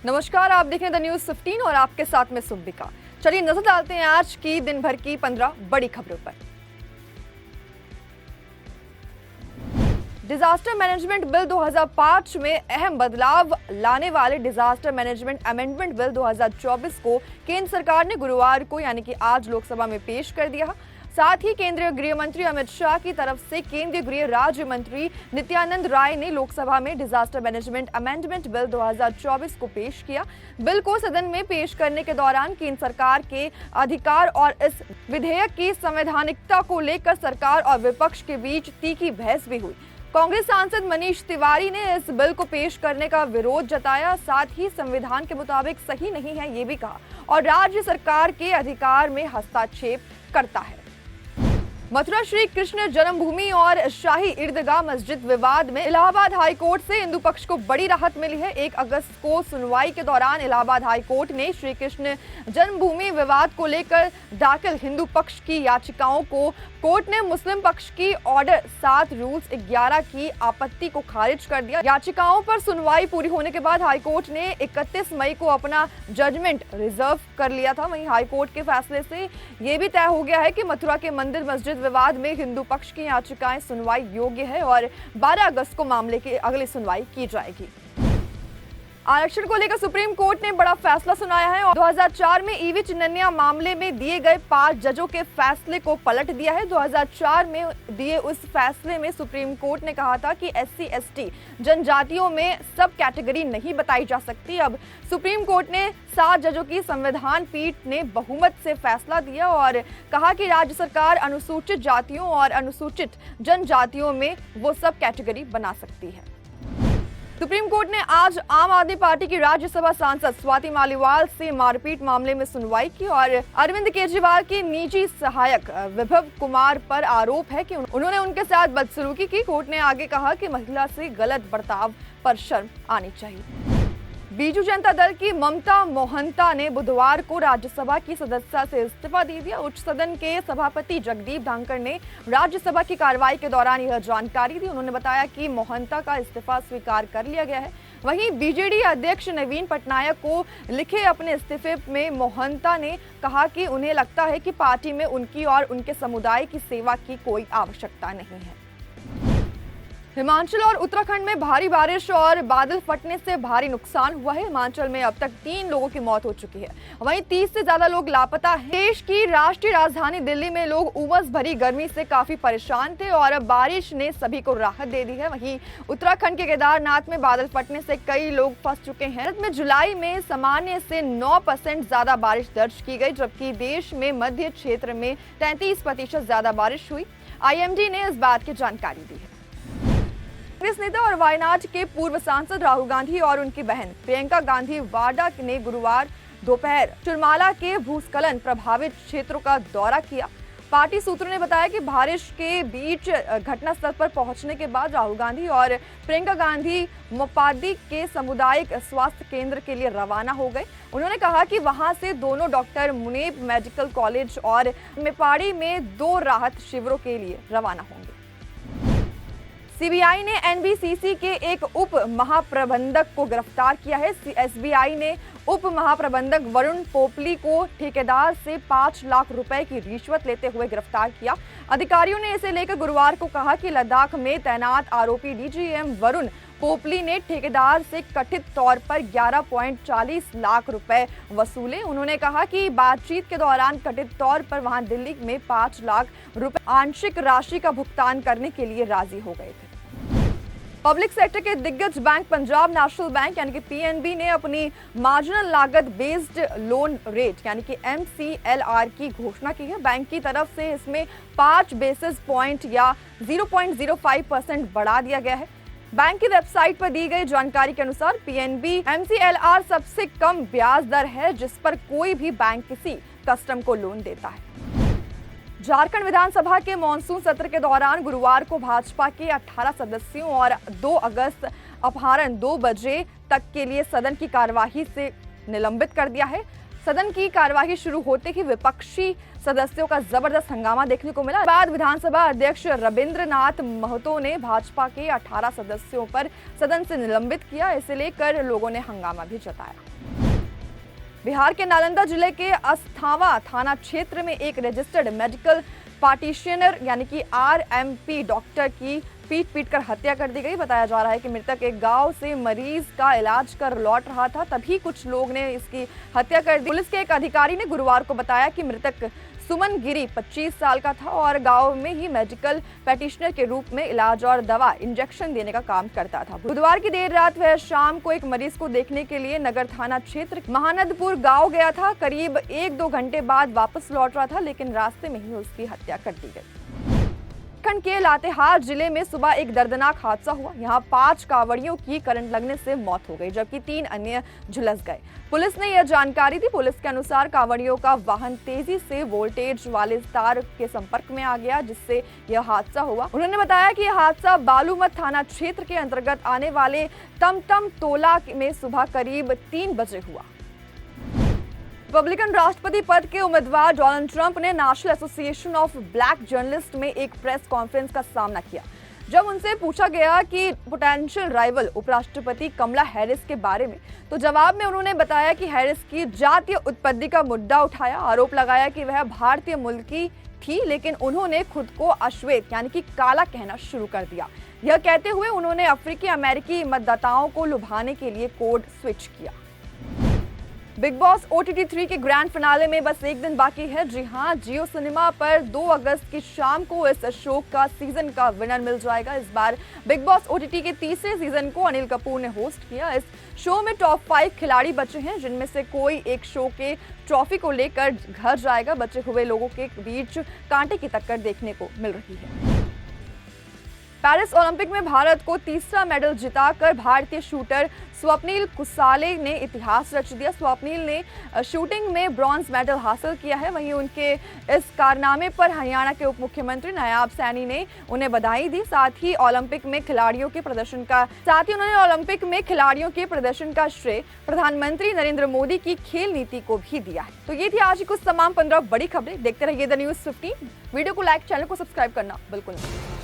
नमस्कार, आप देख रहे हैं द न्यूज 15 और आपके साथ में सुब्बिका। चलिए नजर डालते हैं आज की दिन भर की 15 बड़ी खबरों पर। डिजास्टर मैनेजमेंट बिल 2005 में अहम बदलाव लाने वाले डिजास्टर मैनेजमेंट अमेंडमेंट बिल 2024 को केंद्र सरकार ने गुरुवार को यानी कि आज लोकसभा में पेश कर दिया। साथ ही केंद्रीय गृह मंत्री अमित शाह की तरफ से केंद्रीय गृह राज्य मंत्री नित्यानंद राय ने लोकसभा में डिजास्टर मैनेजमेंट अमेंडमेंट बिल 2024 को पेश किया। बिल को सदन में पेश करने के दौरान केंद्र सरकार के अधिकार और इस विधेयक की संवैधानिकता को लेकर सरकार और विपक्ष के बीच तीखी बहस भी हुई। कांग्रेस सांसद मनीष तिवारी ने इस बिल को पेश करने का विरोध जताया, साथ ही संविधान के मुताबिक सही नहीं है ये भी कहा और राज्य सरकार के अधिकार में हस्तक्षेप करता है। मथुरा श्री कृष्ण जन्मभूमि और शाही ईदगाह मस्जिद विवाद में इलाहाबाद हाई कोर्ट से हिंदू पक्ष को बड़ी राहत मिली है। 1 अगस्त को सुनवाई के दौरान इलाहाबाद हाई कोर्ट ने श्री कृष्ण जन्मभूमि विवाद को लेकर दाखिल हिंदू पक्ष की याचिकाओं को कोर्ट ने मुस्लिम पक्ष की ऑर्डर 7 रूल्स 11 की आपत्ति को खारिज कर दिया। याचिकाओं पर सुनवाई पूरी होने के बाद हाईकोर्ट ने 31 मई को अपना जजमेंट रिजर्व कर लिया था। वहीं हाईकोर्ट के फैसले से ये भी तय हो गया है कि मथुरा के मंदिर मस्जिद विवाद में हिंदू पक्ष की याचिकाएं सुनवाई योग्य है और 12 अगस्त को मामले की अगली सुनवाई की जाएगी। आरक्षण को लेकर सुप्रीम कोर्ट ने बड़ा फैसला सुनाया है और 2004 में ईवी चिन्नैया मामले में दिए गए 5 जजों के फैसले को पलट दिया है। 2004 में दिए उस फैसले में सुप्रीम कोर्ट ने कहा था कि SC/ST जनजातियों में सब कैटेगरी नहीं बताई जा सकती। अब सुप्रीम कोर्ट ने 7 जजों की संविधान पीठ ने बहुमत से फैसला दिया और कहा कि राज्य सरकार अनुसूचित जातियों और अनुसूचित जनजातियों में वो सब कैटेगरी बना सकती है। सुप्रीम कोर्ट ने आज आम आदमी पार्टी की राज्यसभा सांसद स्वाति मालीवाल से मारपीट मामले में सुनवाई की और अरविंद केजरीवाल के निजी सहायक विभव कुमार पर आरोप है कि उन्होंने उनके साथ बदसलूकी की। कोर्ट ने आगे कहा कि महिला से गलत बर्ताव पर शर्म आनी चाहिए। बीजू जनता दल की ममता मोहंता ने बुधवार को राज्यसभा की सदस्यता से इस्तीफा दे दिया। उच्च सदन के सभापति जगदीप धनखड़ ने राज्यसभा की कार्रवाई के दौरान यह जानकारी दी। उन्होंने बताया कि मोहंता का इस्तीफा स्वीकार कर लिया गया है। वहीं बीजेडी अध्यक्ष नवीन पटनायक को लिखे अपने इस्तीफे में मोहंता ने कहा कि उन्हें लगता है कि पार्टी में उनकी और उनके समुदाय की सेवा की कोई आवश्यकता नहीं है। हिमाचल और उत्तराखंड में भारी बारिश और बादल फटने से भारी नुकसान हुआ है। हिमाचल में अब तक 3 लोगों की मौत हो चुकी है, वहीं 30 से ज्यादा लोग लापता हैं। देश की राष्ट्रीय राजधानी दिल्ली में लोग उमस भरी गर्मी से काफी परेशान थे और अब बारिश ने सभी को राहत दे दी है। वहीं उत्तराखंड के केदारनाथ में बादल फटने से कई लोग फंस चुके हैं। भारत में जुलाई में सामान्य से 9% ज्यादा बारिश दर्ज की गई, जबकि देश में मध्य क्षेत्र में 33% ज्यादा बारिश हुई। IMD ने इस बात की जानकारी दी है। कांग्रेस नेता और वायनाड के पूर्व सांसद राहुल गांधी और उनकी बहन प्रियंका गांधी वाड्रा ने गुरुवार दोपहर चुरमाला के भूस्खलन प्रभावित क्षेत्रों का दौरा किया। पार्टी सूत्रों ने बताया कि बारिश के बीच घटनास्थल पर पहुंचने के बाद राहुल गांधी और प्रियंका गांधी मोपादी के सामुदायिक स्वास्थ्य केंद्र के लिए रवाना हो गए। उन्होंने कहा कि वहां से दोनों डॉक्टर मुनीब मेडिकल कॉलेज और मेपाड़ी में 2 राहत शिविरों के लिए रवाना होंगे। CBI ने NBCC के एक उप महाप्रबंधक को गिरफ्तार किया है। SBI ने उप महाप्रबंधक वरुण पोपली को ठेकेदार से 5 लाख रुपए की रिश्वत लेते हुए गिरफ्तार किया। अधिकारियों ने इसे लेकर गुरुवार को कहा कि लद्दाख में तैनात आरोपी DGM वरुण पोपली ने ठेकेदार से कथित तौर पर 11.40 लाख रुपए वसूले। उन्होंने कहा कि बातचीत के दौरान कथित तौर पर वहां दिल्ली में 5 लाख रुपए आंशिक राशि का भुगतान करने के लिए राजी हो गए थे। पब्लिक सेक्टर के दिग्गज बैंक पंजाब नेशनल बैंक यानी कि PNB ने अपनी मार्जिनल लागत बेस्ड लोन रेट यानी कि MCLR की घोषणा की है। बैंक की तरफ से इसमें 5 बेसिस पॉइंट या 0.05% बढ़ा दिया गया है। बैंक की वेबसाइट पर दी गई जानकारी के अनुसार PNB MCLR सबसे कम ब्याज दर है जिस पर कोई भी बैंक किसी कस्टमर को लोन देता है। झारखंड विधानसभा के मॉनसून सत्र के दौरान गुरुवार को भाजपा के 18 सदस्यों और 2 अगस्त अपराह्न 2 बजे तक के लिए सदन की कार्यवाही से निलंबित कर दिया है। सदन की कार्यवाही शुरू होते ही विपक्षी सदस्यों का जबरदस्त हंगामा देखने को मिला। बाद विधानसभा अध्यक्ष रविंद्रनाथ महतो ने भाजपा के 18 सदस्यों पर सदन से निलंबित किया। इसे लेकर लोगों ने हंगामा भी जताया। बिहार के नालंदा जिले के अस्थावा थाना क्षेत्र में एक रजिस्टर्ड मेडिकल प्रैक्टिशनर यानी कि आरएमपी डॉक्टर की पीट कर हत्या कर दी गई। बताया जा रहा है कि मृतक एक गांव से मरीज का इलाज कर लौट रहा था, तभी कुछ लोग ने इसकी हत्या कर दी। पुलिस के एक अधिकारी ने गुरुवार को बताया कि मृतक सुमन गिरी 25 साल का था और गांव में ही मेडिकल प्रैक्टिशनर के रूप में इलाज और दवा इंजेक्शन देने का काम करता था। बुधवार की देर रात वह शाम को एक मरीज को देखने के लिए नगर थाना क्षेत्र महानंदपुर गांव गया था। करीब 1-2 घंटे बाद वापस लौट रहा था, लेकिन रास्ते में ही उसकी हत्या कर दी गई। उत्तराखंड के लातेहार जिले में सुबह एक दर्दनाक हादसा हुआ। यहां 5 कांवड़ियों की करंट लगने से मौत हो गई, जबकि 3 अन्य झुलस गए। पुलिस ने यह जानकारी दी। पुलिस के अनुसार कांवड़ियों का वाहन तेजी से वोल्टेज वाले तार के संपर्क में आ गया, जिससे यह हादसा हुआ। उन्होंने बताया कि यह हादसा बालूमत थाना क्षेत्र के अंतर्गत आने वाले टमटम टोला में सुबह करीब 3 बजे हुआ। रिपब्लिकन राष्ट्रपति पद के उम्मीदवार डोनाल्ड ट्रंप ने national association of black journalist में एक प्रेस कॉन्फ्रेंस का सामना किया। जब उनसे पूछा गया कि पोटेंशियल राइवल उपराष्ट्रपति कमला हैरिस के बारे में, तो जवाब में उन्होंने बताया कि हैरिस की जातीय उत्पत्ति का मुद्दा उठाया। आरोप लगाया कि वह भारतीय मूल की थी, लेकिन उन्होंने खुद को अश्वेत यानी कि काला कहना शुरू कर दिया। यह कहते हुए उन्होंने अफ्रीकी अमेरिकी मतदाताओं को लुभाने के लिए कोड स्विच किया। बिग बॉस OTT 3 के ग्रैंड फिनाले में बस एक दिन बाकी है। जी हां, जियो सिनेमा पर 2 अगस्त की शाम को इस शो का सीजन का विनर मिल जाएगा। इस बार बिग बॉस OTT के तीसरे सीजन को अनिल कपूर ने होस्ट किया। इस शो में टॉप 5 खिलाड़ी बचे हैं, जिनमें से कोई एक शो के ट्रॉफी को लेकर घर जाएगा। बचे हुए लोगों के बीच कांटे की टक्कर देखने को मिल रही है। पेरिस ओलंपिक में भारत को तीसरा मेडल जिताकर भारतीय शूटर स्वप्निल कुसाले ने इतिहास रच दिया। स्वप्निल ने शूटिंग में ब्रॉन्ज मेडल हासिल किया है। वहीं उनके इस कारनामे पर हरियाणा के उप मुख्यमंत्री नायाब सैनी ने उन्हें बधाई दी। साथ ही उन्होंने ओलंपिक में खिलाड़ियों के प्रदर्शन का श्रेय प्रधानमंत्री नरेंद्र मोदी की खेल नीति को भी दिया है। तो ये थी आज की कुछ तमाम 15 बड़ी खबरें। देखते रहिए द न्यूज़ 15। वीडियो को लाइक, चैनल को सब्सक्राइब करना बिल्कुल नहीं।